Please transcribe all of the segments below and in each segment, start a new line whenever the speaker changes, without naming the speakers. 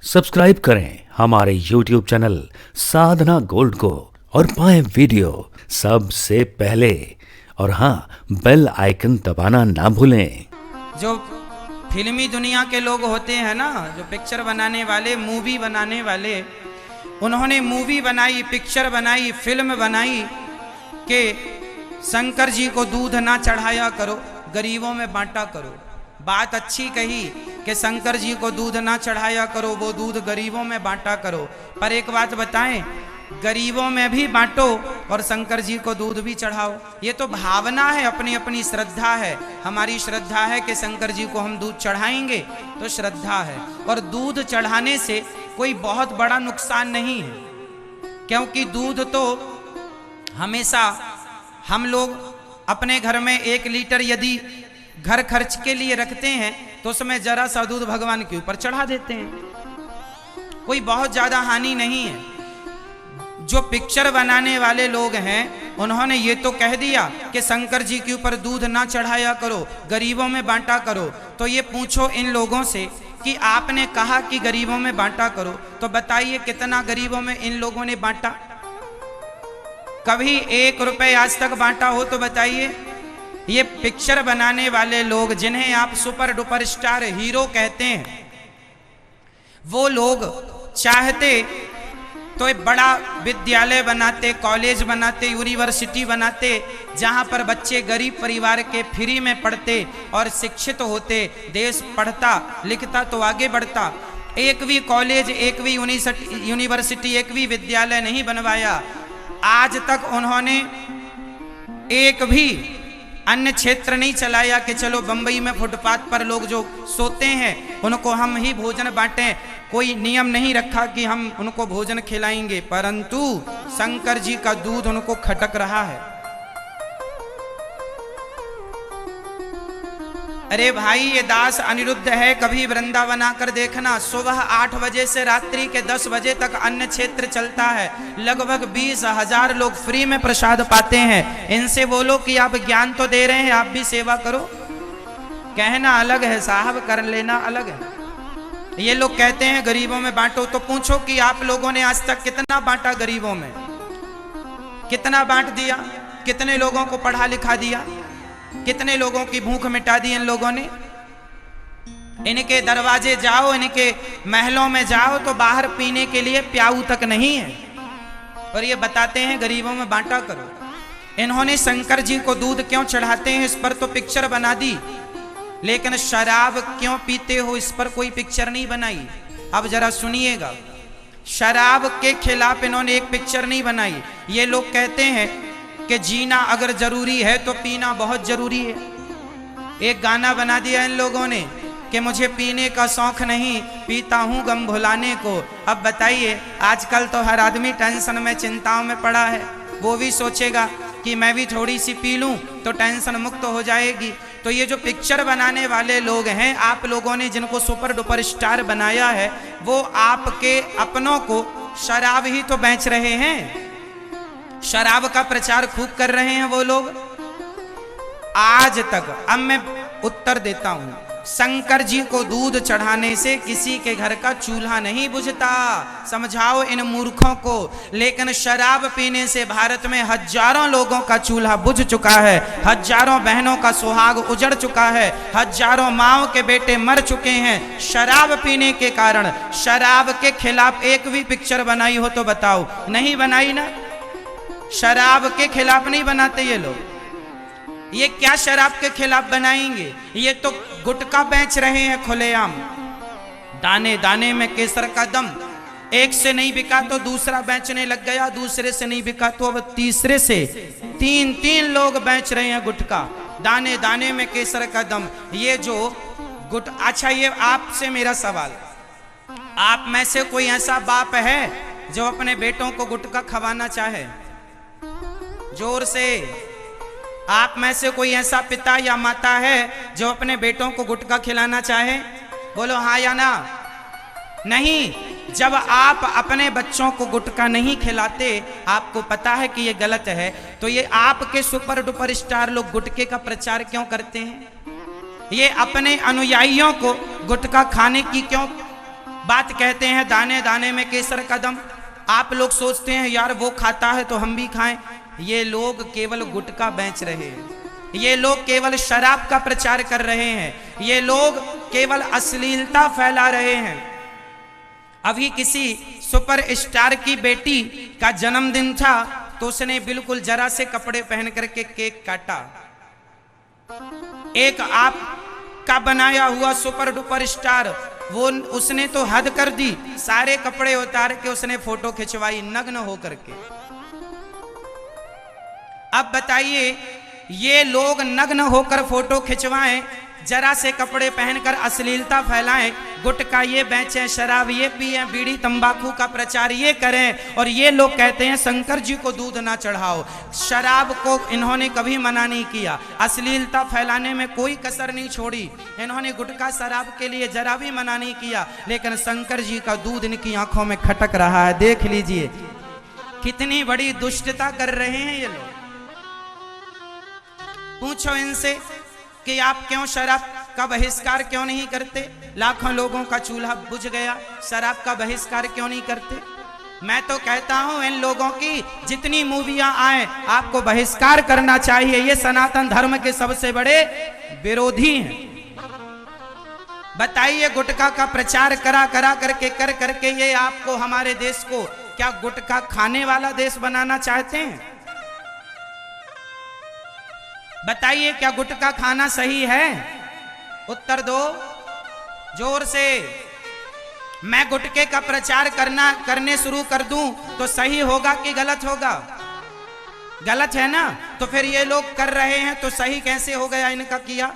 Subscribe करें हमारे YouTube channel साधना gold को और पाएं वीडियो सबसे पहले। और हाँ, बेल आइकन दबाना ना भूलें।
जो फिल्मी दुनिया के लोग होते हैं ना, जो पिक्चर बनाने वाले, मूवी बनाने वाले, उन्होंने मूवी बनाई, पिक्चर बनाई, फिल्म बनाई कि शंकर जी को दूध ना चढ़ाया करो, गरीबों में बांटा करो। बात अच्छी कही कि शंकर जी को दूध ना चढ़ाया करो, वो दूध गरीबों में बांटा करो। पर एक बात बताएं, गरीबों में भी बांटो और शंकर जी को दूध भी चढ़ाओ। ये तो भावना है, अपनी अपनी श्रद्धा है। हमारी श्रद्धा है कि शंकर जी को हम दूध चढ़ाएंगे, तो श्रद्धा है। और दूध चढ़ाने से कोई बहुत बड़ा नुकसान नहीं है, क्योंकि दूध तो हमेशा हम लोग अपने घर में 1 लीटर यदि घर खर्च के लिए रखते हैं तो उसमें जरा सा दूध भगवान के ऊपर चढ़ा देते हैं, कोई बहुत ज्यादा हानि नहीं है। जो पिक्चर बनाने वाले लोग हैं, उन्होंने ये तो कह दिया कि शंकर जी के ऊपर दूध ना चढ़ाया करो, गरीबों में बांटा करो। तो ये पूछो इन लोगों से कि आपने कहा कि गरीबों में बांटा करो, तो बताइए कितना गरीबों में इन लोगों ने बांटा? कभी 1 रुपए आज तक बांटा हो तो बताइए। ये पिक्चर बनाने वाले लोग, जिन्हें आप सुपर डुपर स्टार हीरो कहते हैं, वो लोग चाहते तो एक बड़ा विद्यालय बनाते, कॉलेज बनाते, यूनिवर्सिटी बनाते, जहां पर बच्चे गरीब परिवार के फ्री में पढ़ते और शिक्षित होते, देश पढ़ता लिखता तो आगे बढ़ता। एक भी कॉलेज, एक भी यूनिवर्सिटी, एक भी विद्यालय नहीं बनवाया। आज तक उन्होंने एक भी अन्य क्षेत्र नहीं चलाया कि चलो बंबई में फुटपाथ पर लोग जो सोते हैं उनको हम ही भोजन बांटें। कोई नियम नहीं रखा कि हम उनको भोजन खिलाएंगे, परंतु शंकर जी का दूध उनको खटक रहा है। अरे भाई, ये दास अनिरुद्ध है, कभी वृंदावन आकर देखना। सुबह 8 बजे से रात्रि के 10 बजे तक अन्य क्षेत्र चलता है। लगभग 20,000 लोग फ्री में प्रसाद पाते हैं। इनसे बोलो कि आप ज्ञान तो दे रहे हैं, आप भी सेवा करो। कहना अलग है साहब, कर लेना अलग है। ये लोग कहते हैं गरीबों में बांटो, तो पूछो कि आप लोगों ने आज तक कितना बांटा गरीबों में? कितना बांट दिया? कितने लोगों को पढ़ा लिखा दिया? कितने लोगों की भूख मिटा दी इन लोगों ने? इनके दरवाजे जाओ, इनके महलों में जाओ तो बाहर पीने के लिए प्याऊ तक नहीं है, और ये बताते हैं गरीबों में बांटा करो। इन्होंने शंकर जी को दूध क्यों चढ़ाते हैं, इस पर तो पिक्चर बना दी, लेकिन शराब क्यों पीते हो, इस पर कोई पिक्चर नहीं बनाई। अब जरा सुनिएगा, शराब के खिलाफ इन्होंने एक पिक्चर नहीं बनाई। ये लोग कहते हैं कि जीना अगर जरूरी है तो पीना बहुत जरूरी है। एक गाना बना दिया इन लोगों ने कि मुझे पीने का शौक नहीं, पीता हूं गम भुलाने को। अब बताइए, आजकल तो हर आदमी टेंशन में, चिंताओं में पड़ा है। वो भी सोचेगा कि मैं भी थोड़ी सी पी लूं तो टेंशन मुक्त हो जाएगी। तो ये जो पिक्चर बनाने वाले लोग हैं, आप लोगों ने जिनको सुपर डुपर स्टार बनाया है, वो आपके अपनों को शराब ही तो बेच रहे हैं। शराब का प्रचार खूब कर रहे हैं वो लोग आज तक। अब मैं उत्तर देता हूं, शंकर जी को दूध चढ़ाने से किसी के घर का चूल्हा नहीं बुझता, समझाओ इन मूर्खों को। लेकिन शराब पीने से भारत में हजारों लोगों का चूल्हा बुझ चुका है, हजारों बहनों का सुहाग उजड़ चुका है, हजारों माओं के बेटे मर चुके हैं शराब पीने के कारण। शराब के खिलाफ एक भी पिक्चर बनाई हो तो बताओ? नहीं बनाई ना। शराब के खिलाफ नहीं बनाते ये लोग। ये क्या शराब के खिलाफ बनाएंगे? ये तो गुटखा बेच रहे हैं खुलेआम, दाने दाने में केसर का दम। एक से नहीं बिका तो दूसरा बेचने लग गया, दूसरे से नहीं बिका तो अब तीसरे से 3 लोग बेच रहे हैं गुटखा, दाने दाने में केसर का दम। ये जो अच्छा, ये आपसे मेरा सवाल, आप में से कोई ऐसा बाप है जो अपने बेटों को गुटखा खवाना चाहे? जोर से। आप में से कोई ऐसा पिता या माता है जो अपने बेटों को गुटखा खिलाना चाहे? बोलो हाँ या ना। नहीं। जब आप अपने बच्चों को गुटखा नहीं खिलाते, आपको पता है कि ये गलत है, तो ये आपके सुपर डुपर स्टार लोग गुटखे का प्रचार क्यों करते हैं? ये अपने अनुयायियों को गुटखा खाने की क्यों बात कहते हैं दाने दाने में केसर का दम। आप लोग सोचते हैं यार वो खाता है तो हम भी खाएं। ये लोग केवल गुटखा बेच रहे हैं, ये लोग केवल शराब का प्रचार कर रहे हैं, ये लोग केवल अश्लीलता फैला रहे हैं। अभी किसी सुपर स्टार की बेटी का जन्मदिन था तो उसने बिल्कुल जरा से कपड़े पहन करके केक काटा। एक आप का बनाया हुआ सुपर डुपर स्टार, वो उसने तो हद कर दी, सारे कपड़े उतार के उसने फोटो खिंचवाई नग्न होकर के। अब बताइए ये लोग नग्न होकर फोटो खिंचवाएं, जरा से कपड़े पहनकर अश्लीलता फैलाएं, गुटखा ये बेचें, शराब ये पिएं, बीड़ी तंबाकू का प्रचार ये करें, और ये लोग कहते हैं शंकर जी को दूध ना चढ़ाओ। शराब को इन्होंने कभी मना नहीं किया, अश्लीलता फैलाने में कोई कसर नहीं छोड़ी। इन्होंने गुटखा शराब के लिए जरा भी मना नहीं किया, लेकिन शंकर जी का दूध इनकी आंखों में खटक रहा है। देख लीजिए कितनी बड़ी दुष्टता कर रहे हैं ये लोग। पूछो इनसे कि आप क्यों शराब का बहिष्कार क्यों नहीं करते? लाखों लोगों का चूल्हा बुझ गया, शराब का बहिष्कार क्यों नहीं करते? मैं तो कहता हूं इन लोगों की जितनी मूवियां आए आपको बहिष्कार करना चाहिए। ये सनातन धर्म के सबसे बड़े विरोधी हैं। बताइए गुटखा का प्रचार करा करके ये आपको हमारे देश को क्या गुटखा खाने वाला देश बनाना चाहते हैं? बताइए क्या गुटखा खाना सही है? उत्तर दो जोर से। मैं गुटखे का प्रचार करने शुरू कर दूं तो सही होगा कि गलत होगा? गलत है ना। तो फिर ये लोग कर रहे हैं तो सही कैसे हो गया इनका किया?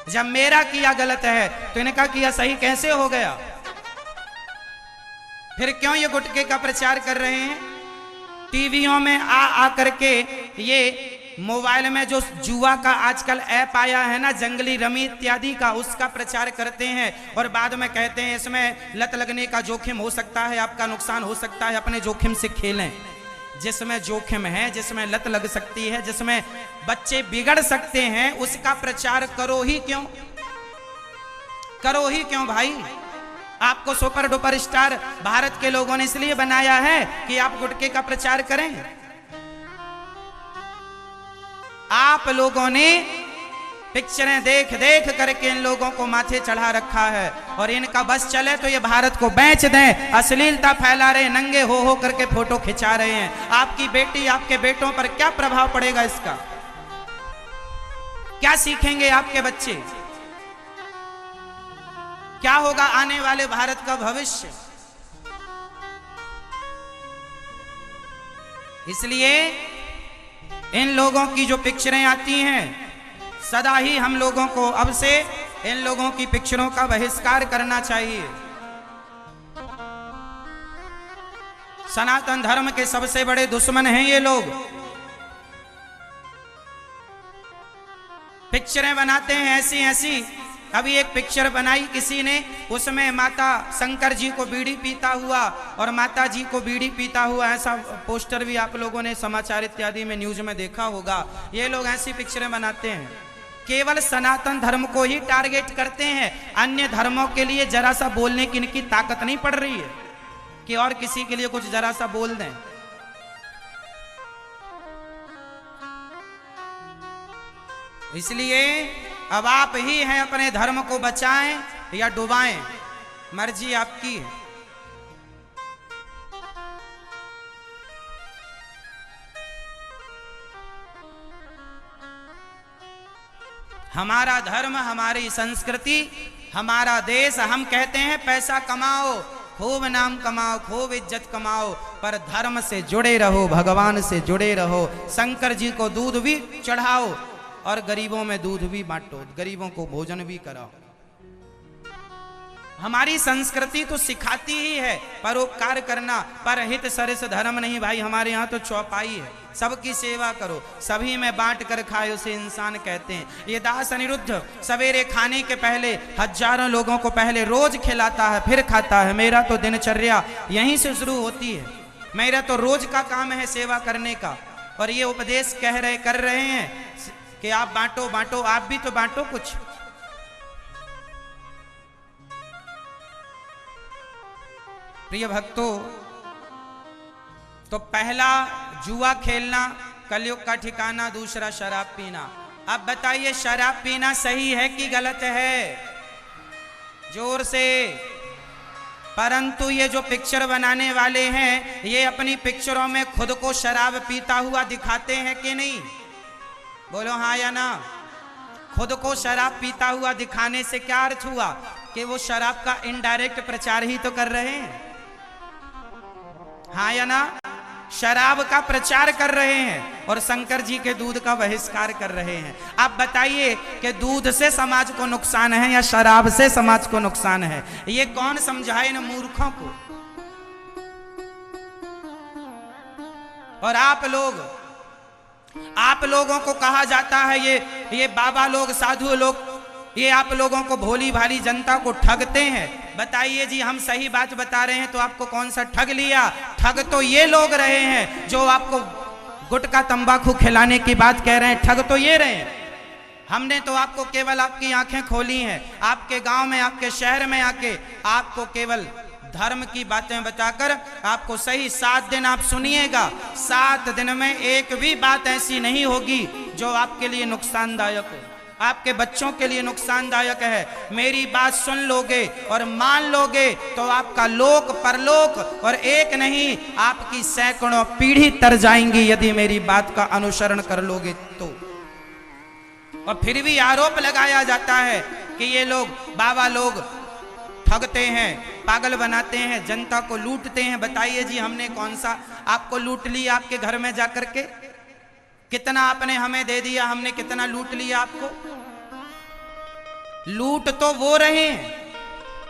जब मेरा किया गलत है तो इनका किया सही कैसे हो गया? फिर क्यों ये गुटखे का प्रचार कर रहे हैं? टीवियों में आ करके ये मोबाइल में जो जुआ का आजकल ऐप आया है ना, जंगली रमी इत्यादि का, उसका प्रचार करते हैं और बाद में कहते हैं इसमें लत लगने का जोखिम हो सकता है, आपका नुकसान हो सकता है, अपने जोखिम से खेलें। जिसमें जोखिम है, जिसमें लत लग सकती है, जिसमें बच्चे बिगड़ सकते हैं, उसका प्रचार करो ही क्यों? करो ही क्यों भाई? आपको सुपर डुपर स्टार भारत के लोगों ने इसलिए बनाया है कि आप गुटखे का प्रचार करें। आप लोगों ने पिक्चरें देख देख करके इन लोगों को माथे चढ़ा रखा है, और इनका बस चले तो ये भारत को बेच दें। अश्लीलता फैला रहे, नंगे हो करके फोटो खिंचा रहे हैं। आपकी बेटी, आपके बेटों पर क्या प्रभाव पड़ेगा इसका? क्या सीखेंगे आपके बच्चे? क्या होगा आने वाले भारत का भविष्य? इसलिए इन लोगों की जो पिक्चरें आती हैं, सदा ही हम लोगों को अब से इन लोगों की पिक्चरों का बहिष्कार करना चाहिए। सनातन धर्म के सबसे बड़े दुश्मन हैं ये लोग। पिक्चरें बनाते हैं ऐसी ऐसी। अभी एक पिक्चर बनाई किसी ने, उसमें माता शंकर जी को बीड़ी पीता हुआ और माता जी को बीड़ी पीता हुआ, ऐसा पोस्टर भी आप लोगों ने समाचार इत्यादि में न्यूज में देखा होगा। ये लोग ऐसी पिक्चरें बनाते हैं, केवल सनातन धर्म को ही टारगेट करते हैं। अन्य धर्मों के लिए जरा सा बोलने की इनकी ताकत नहीं पड़ रही है कि और किसी के लिए कुछ जरा सा बोल दें। इसलिए अब आप ही हैं, अपने धर्म को बचाएं या डुबाएं, मर्जी आपकी है। हमारा धर्म, हमारी संस्कृति, हमारा देश, हम कहते हैं पैसा कमाओ, खूब नाम कमाओ, खूब इज्जत कमाओ, पर धर्म से जुड़े रहो, भगवान से जुड़े रहो। शंकर जी को दूध भी चढ़ाओ और गरीबों में दूध भी बांटो, गरीबों को भोजन भी कराओ। हमारी संस्कृति तो सिखाती ही है परोपकार करना, परहित सरिस धर्म नहीं भाई। हमारे यहाँ तो चौपाई है, सबकी सेवा करो, सभी में बांट कर खाए, उसे इंसान कहते हैं। ये दास अनिरुद्ध सवेरे खाने के पहले हजारों लोगों को पहले रोज खिलाता है, फिर खाता है। मेरा तो दिनचर्या यहीं से शुरू होती है, मेरा तो रोज का काम है सेवा करने का। और ये उपदेश कर रहे हैं कि आप बांटो बांटो, आप भी तो बांटो कुछ। प्रिय भक्तों, तो पहला जुआ खेलना कलयुग का ठिकाना, दूसरा शराब पीना। अब बताइए शराब पीना सही है कि गलत है? जोर से। परंतु ये जो पिक्चर बनाने वाले हैं, ये अपनी पिक्चरों में खुद को शराब पीता हुआ दिखाते हैं कि नहीं? बोलो हाँ या ना। खुद को शराब पीता हुआ दिखाने से क्या अर्थ हुआ? कि वो शराब का इनडायरेक्ट प्रचार ही तो कर रहे हैं। हाँ या ना? शराब का प्रचार कर रहे हैं और शंकर जी के दूध का बहिष्कार कर रहे हैं। आप बताइए कि दूध से समाज को नुकसान है या शराब से समाज को नुकसान है? ये कौन समझाए इन मूर्खों को? और आप लोगों को कहा जाता है ये बाबा लोग, साधु लोग, ये आप लोगों को भोली भाली जनता को ठगते हैं। बताइए जी, हम सही बात बता रहे हैं तो आपको कौन सा ठग लिया? ठग तो ये लोग रहे हैं जो आपको गुटखा तंबाकू खिलाने की बात कह रहे हैं, ठग तो ये रहे हैं। हमने तो आपको केवल आपकी आंखें खोली हैं, आपके गांव में, आपके शहर में आके आपको केवल धर्म की बातें बताकर आपको सही 7 दिन आप सुनिएगा। 7 दिन में एक भी बात ऐसी नहीं होगी जो आपके लिए नुकसानदायक हो, आपके बच्चों के लिए नुकसानदायक है। मेरी बात सुन लोगे और मान लोगे तो आपका लोक परलोक और एक नहीं, आपकी सैकड़ों पीढ़ी तर जाएंगी यदि मेरी बात का अनुसरण कर लोगे तो। और फिर भी आरोप लगाया जाता है कि ये लोग, बाबा लोग ठगते हैं, पागल बनाते हैं, जनता को लूटते हैं। बताइए जी, हमने कौन सा आपको लूट लिया? आपके घर में जाकर के कितना आपने हमें दे दिया? हमने कितना लूट लिया आपको? लूट तो वो रहे हैं।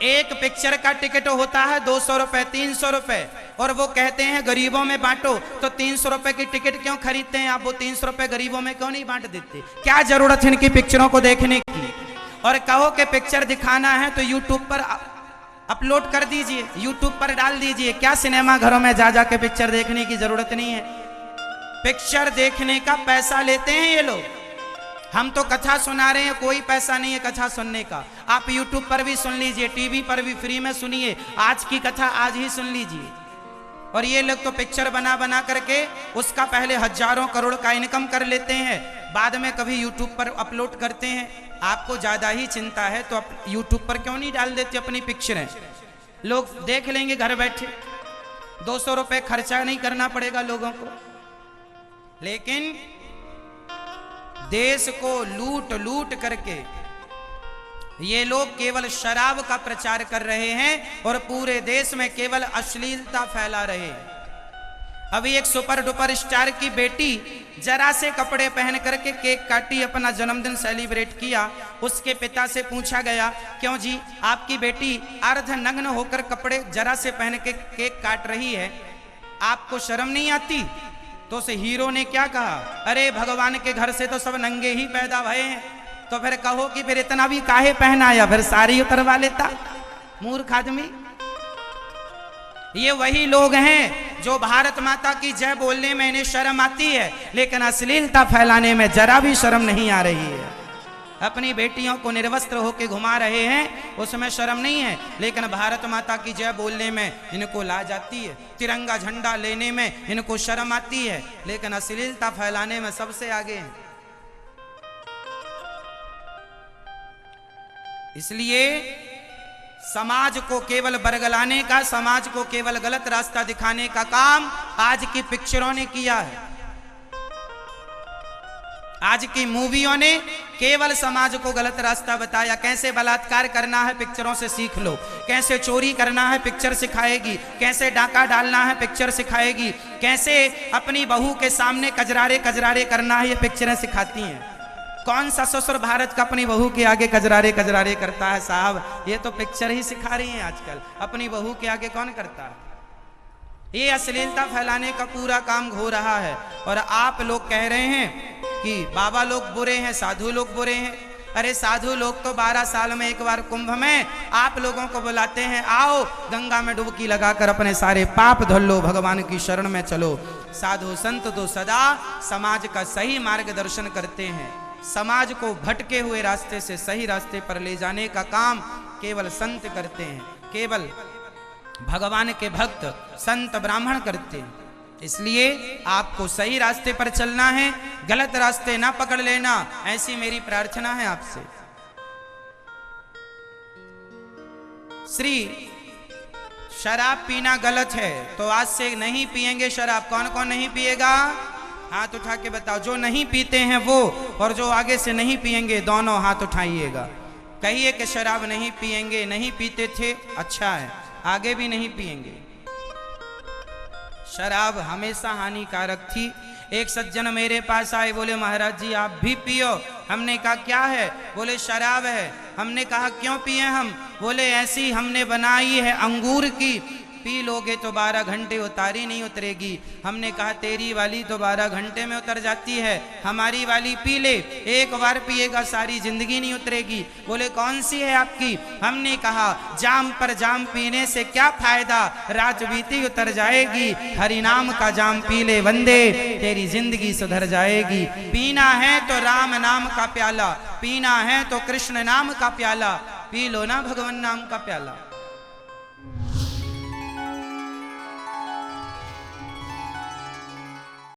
एक पिक्चर का टिकट होता है 200 रुपए, 300 रुपए, और वो कहते हैं गरीबों में बांटो। तो 300 रुपए की टिकट क्यों खरीदते हैं आप? वो 300 रुपए गरीबों में क्यों नहीं बांट देते? क्या जरूरत है इनकी पिक्चरों को देखने की? और कहो कि पिक्चर दिखाना है तो यूट्यूब पर अपलोड कर दीजिए, यूट्यूब पर डाल दीजिए। क्या सिनेमा घरों में जा के पिक्चर देखने की जरूरत नहीं है? पिक्चर देखने का पैसा लेते हैं ये लोग। हम तो कथा सुना रहे हैं, कोई पैसा नहीं है कथा सुनने का। आप यूट्यूब पर भी सुन लीजिए, टीवी पर भी फ्री में सुनिए। आज की कथा आज ही सुन लीजिए। और ये लोग तो पिक्चर बना करके उसका पहले हजारों करोड़ का इनकम कर लेते हैं, बाद में कभी यूट्यूब पर अपलोड करते हैं। आपको ज्यादा ही चिंता है तो आप यूट्यूब पर क्यों नहीं डाल देते अपनी पिक्चरें? लोग देख लेंगे घर बैठे, 200 रुपए खर्चा नहीं करना पड़ेगा लोगों को। लेकिन देश को लूट लूट करके ये लोग केवल शराब का प्रचार कर रहे हैं और पूरे देश में केवल अश्लीलता फैला रहे हैं। अभी एक सुपर डुपर स्टार की बेटी जरा से कपड़े पहन करके केक काटी, अपना जन्मदिन सेलिब्रेट किया। उसके पिता से पूछा गया, क्यों जी आपकी बेटी अर्ध नग्न होकर कपड़े जरा से पहन के केक काट रही है, आपको शर्म नहीं आती? तो उस हीरो ने क्या कहा, अरे भगवान के घर से तो सब नंगे ही पैदा भये हैं, तो फिर कहो कि फिर इतना भी काहे पहनाया, फिर सारी उतरवा लेता। मूर्ख आदमी। ये वही लोग हैं जो भारत माता की जय बोलने में इन्हें शर्म आती है, लेकिन अश्लीलता फैलाने में जरा भी शर्म नहीं आ रही है। अपनी बेटियों को निर्वस्त्र होकर घुमा रहे हैं, उसमें शर्म नहीं है, लेकिन भारत माता की जय बोलने में इनको लाज आती है। तिरंगा झंडा लेने में इनको शर्म आती है, लेकिन अश्लीलता फैलाने में सबसे आगे हैं। इसलिए समाज को केवल बरगलाने का, समाज को केवल गलत रास्ता दिखाने का काम आज की पिक्चरों ने किया है। आज की मूवियों ने केवल समाज को गलत रास्ता बताया। कैसे बलात्कार करना है पिक्चरों से सीख लो, कैसे चोरी करना है पिक्चर सिखाएगी, कैसे डाका डालना है पिक्चर सिखाएगी, कैसे अपनी बहू के सामने कजरारे कजरारे करना है ये पिक्चरें सिखाती हैं। कौन सा ससुर भारत का अपनी बहू के आगे कजरारे कजरारे करता है साहब? ये तो पिक्चर ही सिखा रही हैं आजकल। अपनी बहू के आगे कौन करता है? ये अश्लीलता फैलाने का पूरा काम हो रहा है। और आप लोग कह रहे हैं कि बाबा लोग बुरे हैं, साधु लोग बुरे हैं। अरे साधु लोग तो 12 साल में एक बार कुंभ में आप लोगों को बुलाते हैं, आओ गंगा में डुबकी लगाकर अपने सारे पाप धुल लो, भगवान की शरण में चलो। साधु संत तो सदा समाज का सही मार्गदर्शन करते हैं, समाज को भटके हुए रास्ते से सही रास्ते पर ले जाने का काम केवल संत करते हैं। केवल भगवान के भक्त संत ब्राह्मण करते हैं। इसलिए आपको सही रास्ते पर चलना है, गलत रास्ते ना पकड़ लेना, ऐसी मेरी प्रार्थना है आपसे। श्री शराब पीना गलत है, तो आज से नहीं पिएंगे शराब। कौन कौन नहीं पिएगा? हाथ उठा के बताओ। जो नहीं पीते हैं वो, और जो आगे से नहीं पिएंगे, दोनों हाथ उठाइएगा। कहिए कि शराब नहीं पिएंगे। नहीं पीते थे, अच्छा है, आगे भी नहीं पिएंगे। शराब हमेशा हानिकारक थी। एक सज्जन मेरे पास आए, बोले महाराज जी आप भी पियो। हमने कहा क्या है? बोले शराब है। हमने कहा क्यों पिए हम? बोले ऐसी हमने बनाई है अंगूर की, पी लोगे तो 12 घंटे उतारी नहीं उतरेगी। हमने कहा तेरी वाली तो 12 घंटे में उतर जाती है, हमारी वाली पी ले, एक बार पिएगा सारी जिंदगी नहीं उतरेगी। बोले कौन सी है आपकी? हमने कहा जाम पर जाम पीने से क्या फायदा, रात बीती उतर जाएगी। हरि नाम का जाम पी ले बंदे, तेरी जिंदगी सुधर जाएगी। पीना है तो राम नाम का प्याला, पीना है तो कृष्ण नाम का प्याला, पी लो ना भगवान नाम का प्याला।